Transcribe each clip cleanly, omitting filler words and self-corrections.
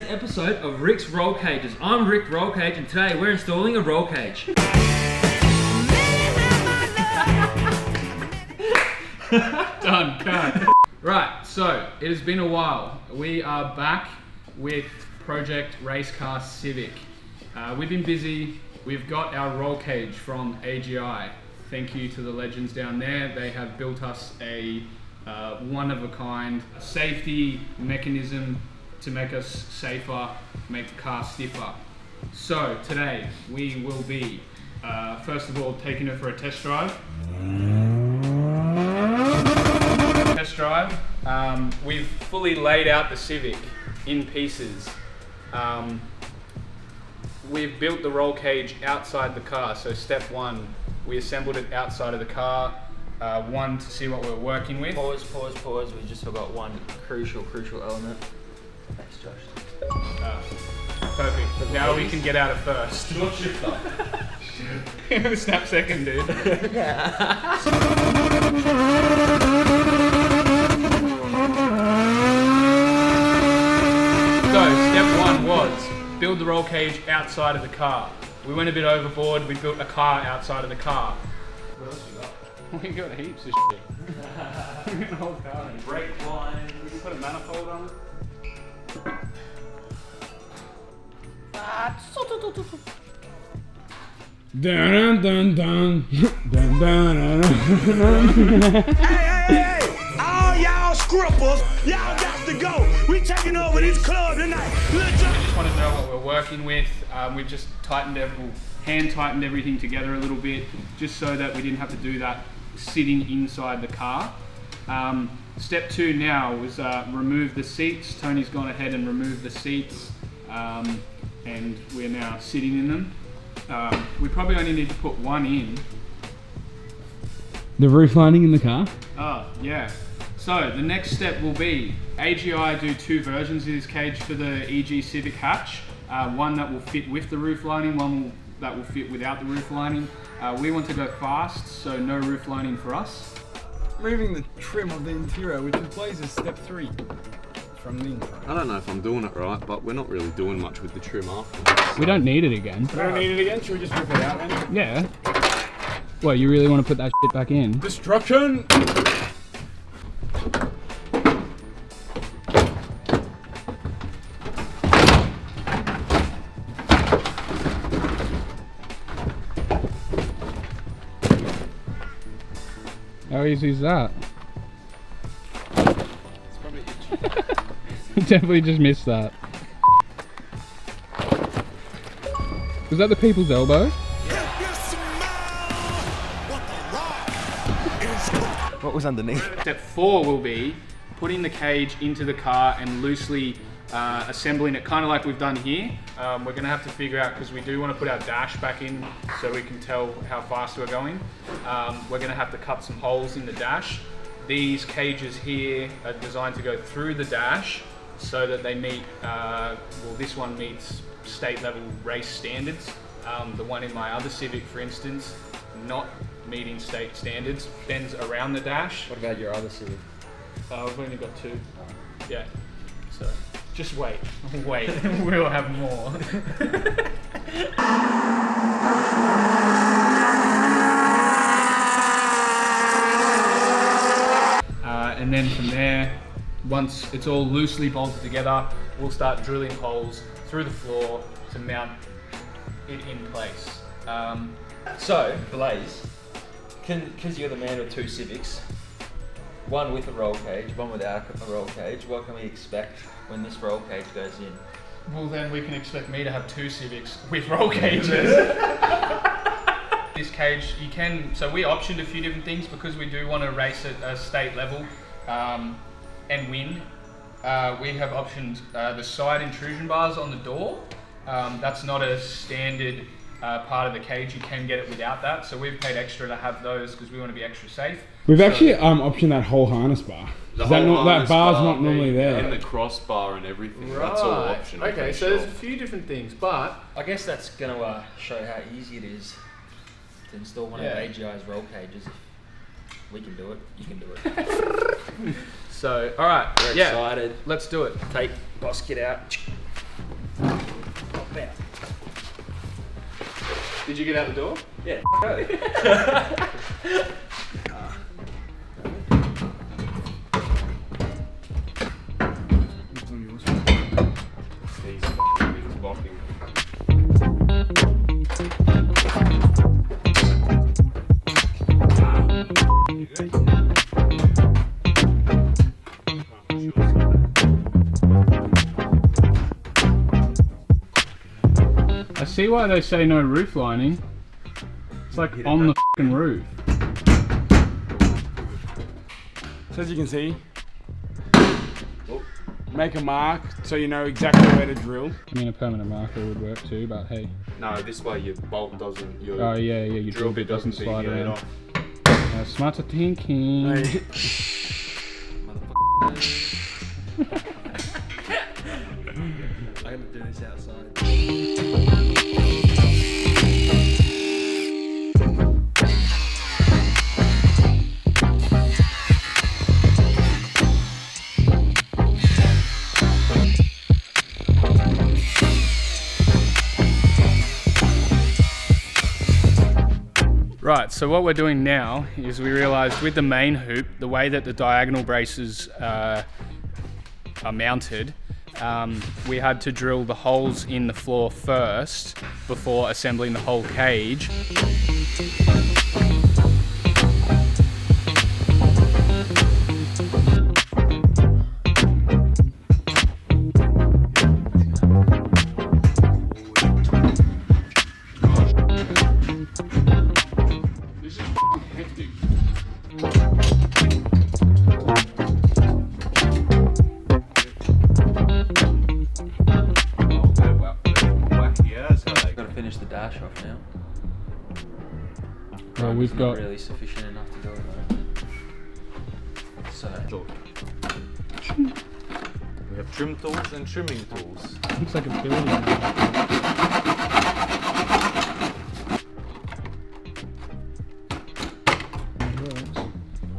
episode of Rick's Roll Cages. I'm Rick Roll Cage, and today we're installing a roll cage. Done, cut. Right, so it has been a while. We are back with Project Race Car Civic. We've been busy. We've got our roll cage from AGI. Thank you to the legends down there. They have built us a one-of-a-kind safety mechanism to make us safer, make the car stiffer. So today we will be, first of all, taking it for a test drive. We've fully laid out the Civic in pieces. We've built the roll cage outside the car. So step one, we assembled it outside of the car. One, to see what we're working with. Pause. We just forgot one crucial element. Thanks, Josh. Perfect. Now we can get out of first. Not shifter. Snap second, dude. So, step one was build the roll cage outside of the car. We went a bit overboard. We built a car outside of the car. What else you got? We got heaps of shit. We got a whole car. Brake line. We can put a manifold on it. Dun dun dun dun dun dun. Hey! All y'all scrippers, y'all got to go. We taking over this club tonight. Just want to know what we're working with. We've just hand tightened everything together a little bit, just so that we didn't have to do that sitting inside the car. Step two now was remove the seats. Tony's gone ahead and removed the seats, and we're now sitting in them. We probably only need to put one in. The roof lining in the car? Oh, yeah. So the next step will be, AGI do two versions of this cage for the EG Civic hatch. One that will fit with the roof lining, one that will fit without the roof lining. We want to go fast, so no roof lining for us. Moving the trim of the interior, which implies is step 3 from the intro. I don't know if I'm doing it right, but we're not really doing much with the trim after. We don't need it again. We don't need it again, should we just rip it out then? Yeah. Well, you really want to put that shit back in? Destruction! How easy is that? It's probably itchy. Definitely just missed that. Was that the people's elbow? What was underneath? Step four will be putting the cage into the car and loosely assembling it, kind of like we've done here. We're going to have to figure out, because we do want to put our dash back in so we can tell how fast we're going. We're going to have to cut some holes in the dash. These cages here are designed to go through the dash so that they meet, this one meets state level race standards. The one in my other Civic, for instance, not meeting state standards, bends around the dash. What about your other Civic? We've only got two. Yeah. So just wait. We'll have more. And then from there, once it's all loosely bolted together, we'll start drilling holes through the floor to mount it in place. So, Blaze, because you're the man with two Civics, one with a roll cage, one without a roll cage, what can we expect when this roll cage goes in? Well, then we can expect me to have two Civics with roll cages. This cage, so we optioned a few different things because we do want to race at a state level and win. We have optioned the side intrusion bars on the door. That's not a standard part of the cage. You can get it without that. So we've paid extra to have those because we want to be extra safe. We've actually optioned that whole harness bar. That bar's not normally there. And the crossbar and everything. Right. That's all optional. Okay, so there's a few different things, but I guess that's going to show how easy it is to install one of AGI's roll cages. If we can do it, you can do it. So, all right, We're excited. let's do it. Take boss kit out. Did you get out the door? Yeah. He's fucking blocking. I see why they say no roof lining. It's like on the fucking roof. So as you can see, make a mark so you know exactly where to drill. I mean, a permanent marker would work too, but hey. No, this way your bolt doesn't. Your Oh yeah, your drill bit doesn't slide deviate around. off. Smarter thinking. Hey. I'm gonna do this outside. Right, so what we're doing now is we realised with the main hoop, the way that the diagonal braces are mounted, we had to drill the holes in the floor first before assembling the whole cage. This is hectic. Gotta finish the dash off now. Well, we've Not got really sufficient enough to do it though. So We have trim tools and trimming tools. looks like a building.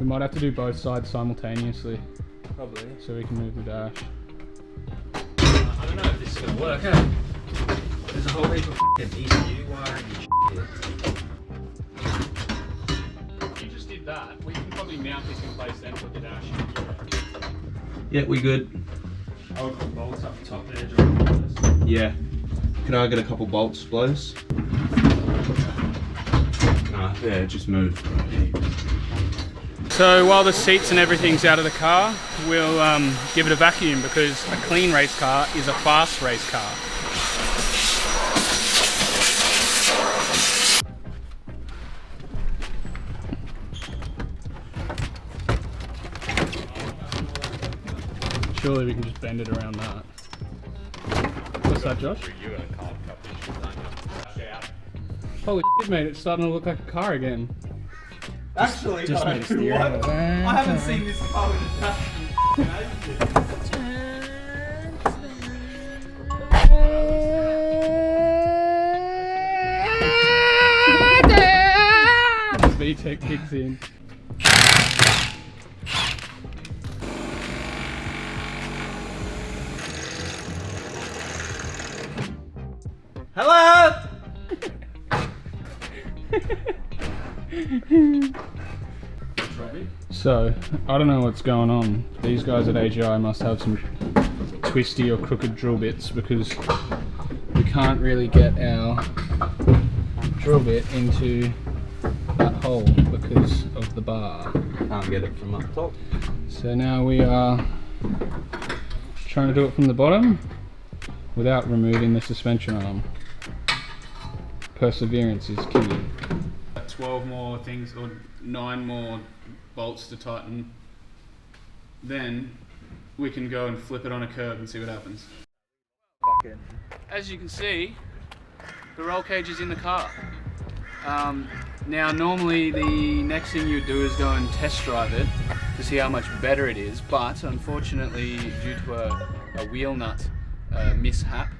We might have to do both sides simultaneously probably. so we can move the dash. I don't know if this is gonna work, eh? There's a whole heap of f***ing ECU wiring and shit. You just did that. We can probably mount this in place then put the dash. Yeah, we good. I would put bolts up the top there, John. Yeah. Can I get a couple bolts, please? Nah, yeah, just move. So while the seats and everything's out of the car, we'll give it a vacuum because a clean race car is a fast race car. Surely we can just bend it around that. What's that, Josh? Holy shit, mate, it's starting to look like a car again. Actually, Just made a steering wheel. I haven't seen this car with a dash VTEC kicks in. Hello! So, I don't know what's going on. These guys at AGI must have some twisty or crooked drill bits because we can't really get our drill bit into that hole because of the bar. Can't get it from up top. So now we are trying to do it from the bottom without removing the suspension arm. Perseverance is key. 12 more things or 9 more bolts to tighten. Then we can go and flip it on a curb and see what happens. As you can see, the roll cage is in the car. Now normally the next thing you do is go and test drive it to see how much better it is, but unfortunately due to a wheel nut mishap,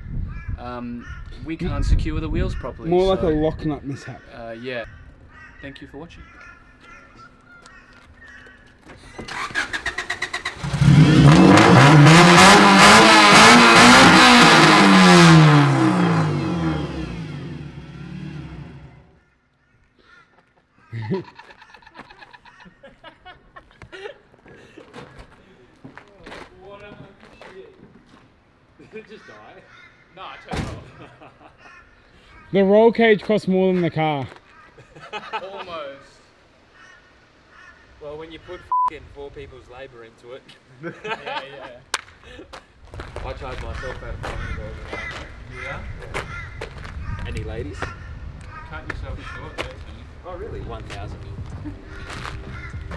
we can't secure the wheels properly. More like a lock nut mishap. Yeah. Thank you for watching. What a shit. Did it just die? No, I turned it off. The roll cage costs more than the car. Almost. Well, when you put f***ing 4 people's labour into it, Yeah, yeah. I charge myself out of $500 an hour. Yeah? Any ladies? Cut yourself short there, Tony. Oh, really? 1,000.